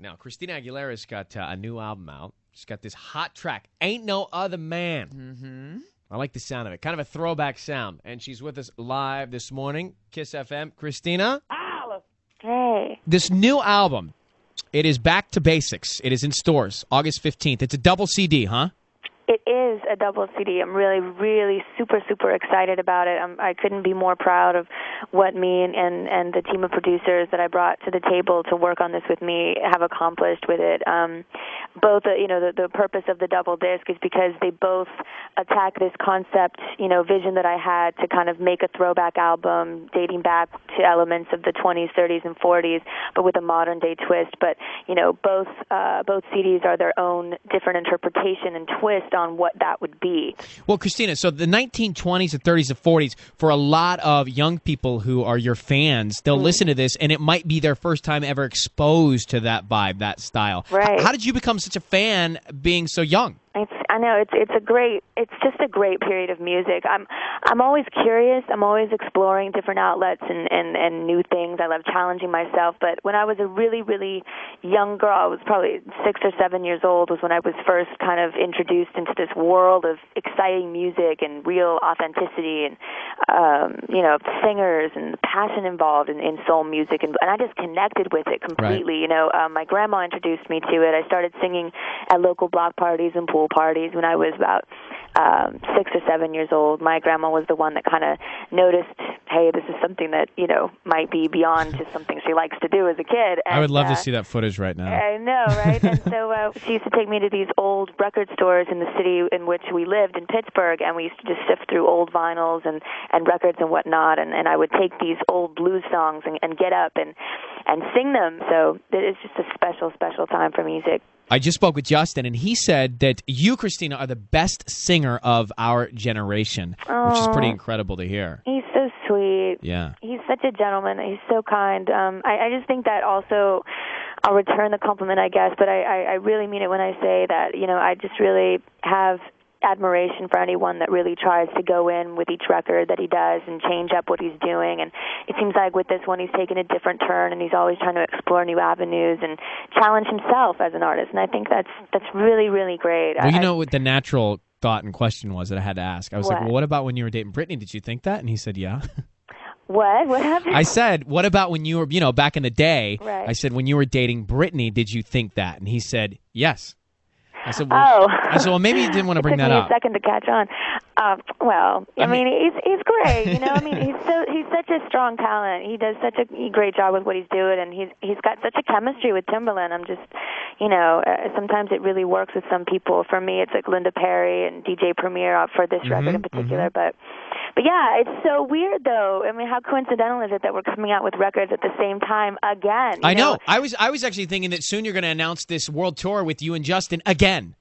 Now, Christina Aguilera's got a new album out. She's got this hot track, Ain't No Other Man. Mm-hmm. I like the sound of it. Kind of a throwback sound. And she's with us live this morning, Kiss FM. Christina? Hey. This new album, it is Back to Basics. It is in stores August 15th. It's a double CD, huh? It is a double CD. I'm really, really super, super excited about it. I couldn't be more proud of what me and the team of producers that I brought to the table to work on this with me have accomplished with it. Both, the purpose of the double disc is because they both attack this concept, vision that I had to kind of make a throwback album dating back to elements of the 20s, 30s, and 40s, but with a modern day twist. But, both CDs are their own different interpretation and twist on what that would be. Well, Christina, so the 1920s, the 30s, the 40s, for a lot of young people who are your fans, they'll listen to this, and it might be their first time ever exposed to that vibe, that style. Right. How did you become such a fan being so young? I know it's just a great period of music. I'm always curious. I'm always exploring different outlets and new things. I love challenging myself. But when I was a really, really young girl, I was probably 6 or 7 years old, was when I was first kind of introduced into this world of exciting music and real authenticity and singers and the passion involved in soul music, and I just connected with it completely. Right. My grandma introduced me to it. I started singing at local block parties and pool parties when I was about 6 or 7 years old. My grandma was the one that kind of noticed, hey, this is something that, might be beyond just something she likes to do as a kid. And, I would love to see that footage right now. I know, right? And so she used to take me to these old record stores in the city in which we lived in Pittsburgh, and we used to just sift through old vinyls and records and whatnot, and I would take these old blues songs and get up and sing them. So it's just a special, special time for music. I just spoke with Justin, and he said that you, Christina, are the best singer of our generation, which is pretty incredible to hear. He's so sweet. Yeah. He's such a gentleman. He's so kind. I just think that also, I'll return the compliment, I guess, but I really mean it when I say that, I just really have admiration for anyone that really tries to go in with each record that he does and change up what he's doing. And it seems like with this one, he's taken a different turn, and he's always trying to explore new avenues and challenge himself as an artist. And I think that's really, really great. Well, what the natural thought and question was that I had to ask. I was like, well, what about when you were dating Britney? Did you think that? And he said, yeah. What happened? I said, what about when you were, back in the day? Right. I said, when you were dating Britney, did you think that? And he said, yes. I said, well, maybe you didn't want to bring that up. It took me a second to catch on. He's great. He's such a strong talent. He does such a great job with what he's doing, and he's got such a chemistry with Timbaland. I'm just, sometimes it really works with some people. For me, it's like Linda Perry and DJ Premier for this record in particular. But yeah, it's so weird though. I mean, how coincidental is it that we're coming out with records at the same time again? I know. I was actually thinking that soon you're going to announce this world tour with you and Justin again.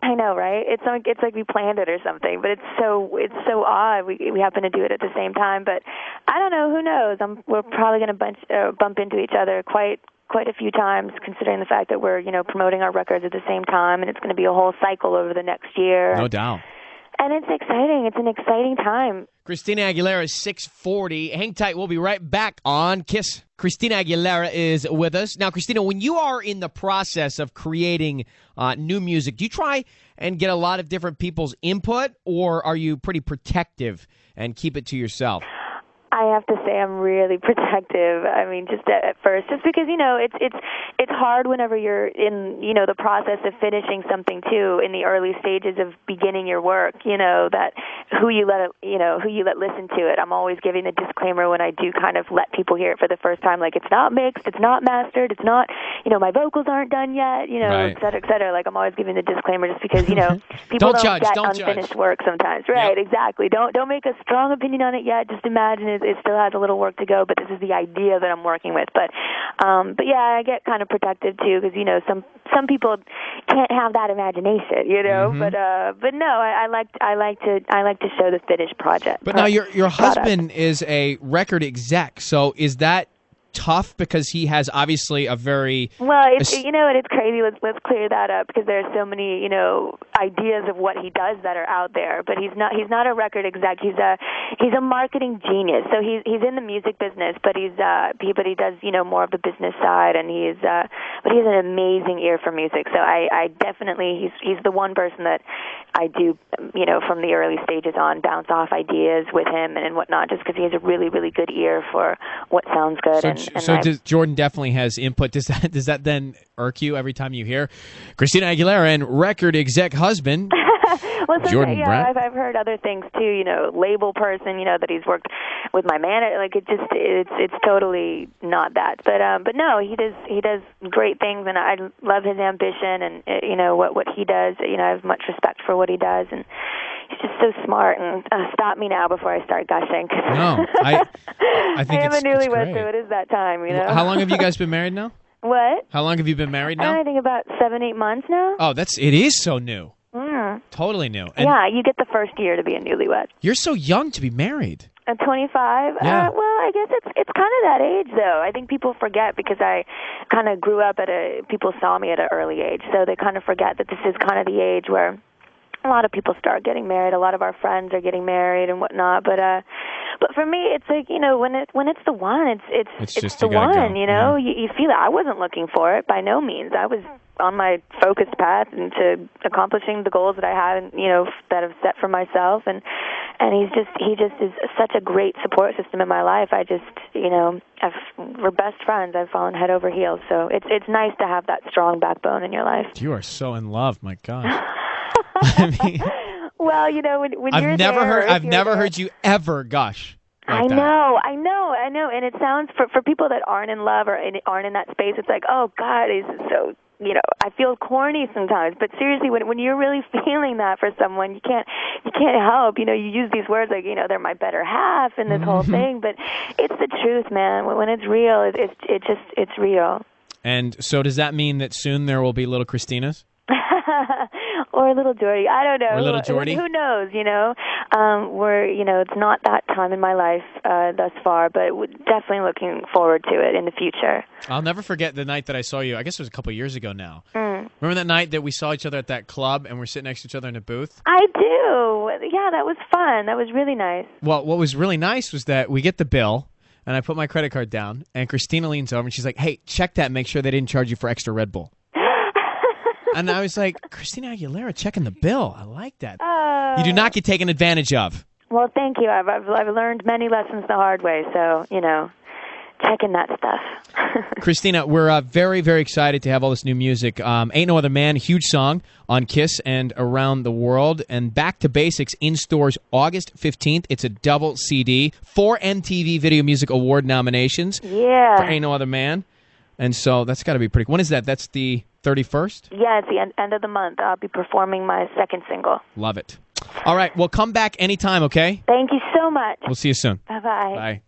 I know, right? It's like we planned it or something, but it's so odd. We happen to do it at the same time, but I don't know. Who knows? We're probably going to bump into each other quite a few times, considering the fact that we're promoting our records at the same time, and it's going to be a whole cycle over the next year. No doubt. And it's exciting. It's an exciting time. Christina Aguilera is 640. Hang tight. We'll be right back on KISS. Christina Aguilera is with us. Now, Christina, when you are in the process of creating new music, do you try and get a lot of different people's input, or are you pretty protective and keep it to yourself? I have to say I'm really protective. I mean, just at first, just because it's hard whenever you're in the process of finishing something too, in the early stages of beginning your work. That who you let listen to it. I'm always giving a disclaimer when I do kind of let people hear it for the first time, like it's not mixed, it's not mastered, it's not my vocals aren't done yet, right. et cetera, et cetera. Like I'm always giving the disclaimer just because people don't get unfinished work sometimes. Right? Yep. Exactly. Don't make a strong opinion on it yet. Just imagine it still has a little work to go, but this is the idea that I'm working with. But yeah, I get kind of protective too, because some people can't have that imagination, But no, I like to show the finished project. But now your husband is a record exec, so is that tough because he has obviously a very well, it's crazy. Let's clear that up because there are so many ideas of what he does that are out there. But he's not a record exec. He's a marketing genius. So he's in the music business, but he does more of the business side, and but he has an amazing ear for music. So I definitely he's the one person that I do from the early stages on bounce off ideas with him and whatnot, just because he has a really really good ear for what sounds good. So Jordan definitely has input. Does that then irk you every time you hear Christina Aguilera and record exec husband well, Jordan Brett? I've heard other things too. Label person. That he's worked with my manager. Like it's totally not that. But no, he does great things, and I love his ambition and what he does. I have much respect for what he does, and he's just so smart. And stop me now before I start gushing. No, I think I am a newlywed, great. so it is that time. How long have you guys been married now? What? How long have you been married now? I think about 7-8 months now. Oh, it is so new. Totally new. And yeah, you get the first year to be a newlywed. You're so young to be married. At 25? Yeah. Well, I guess it's kind of that age, though. I think people forget because I kind of grew up people saw me at an early age, so they kind of forget that this is kind of the age where a lot of people start getting married. A lot of our friends are getting married and whatnot. But for me, it's like when it's the one, it's just the one. Go. Yeah. You feel it. I wasn't looking for it by no means. I was on my focused path into accomplishing the goals that I had, that I've set for myself. And he just is such a great support system in my life. I just we're best friends. I've fallen head over heels. So it's nice to have that strong backbone in your life. You are so in love, my gosh. I mean, well, when you're there, I've never heard you ever gush. Like I know, and it sounds for people that aren't in love or aren't in that space. It's like, oh God, he's so. I feel corny sometimes, but seriously, when you're really feeling that for someone, you can't help. You use these words like they're my better half and this whole thing, but it's the truth, man. When it's real, it's real. And so, does that mean that soon there will be little Christinas? Or little Jordy. I don't know. Or little Jordy? Who knows, it's not that time in my life thus far, but definitely looking forward to it in the future. I'll never forget the night that I saw you. I guess it was a couple of years ago now. Remember that night that we saw each other at that club and we're sitting next to each other in a booth? I do. Yeah, that was fun. That was really nice. Well, what was really nice was that we get the bill, and I put my credit card down, and Christina leans over and she's like, hey, check that and make sure they didn't charge you for extra Red Bull. And I was like, Christina Aguilera checking the bill. I like that. You do not get taken advantage of. Well, thank you. I've learned many lessons the hard way, so, checking that stuff. Christina, we're very, very excited to have all this new music. Ain't No Other Man, huge song on KISS and around the world. And Back to Basics in stores August 15th. It's a double CD. 4 MTV Video Music Award nominations for Ain't No Other Man. And so that's got to be pretty cool. When is that? That's the 31st? Yeah, it's the end of the month. I'll be performing my second single. Love it. All right, well, come back anytime, okay? Thank you so much. We'll see you soon. Bye-bye. Bye.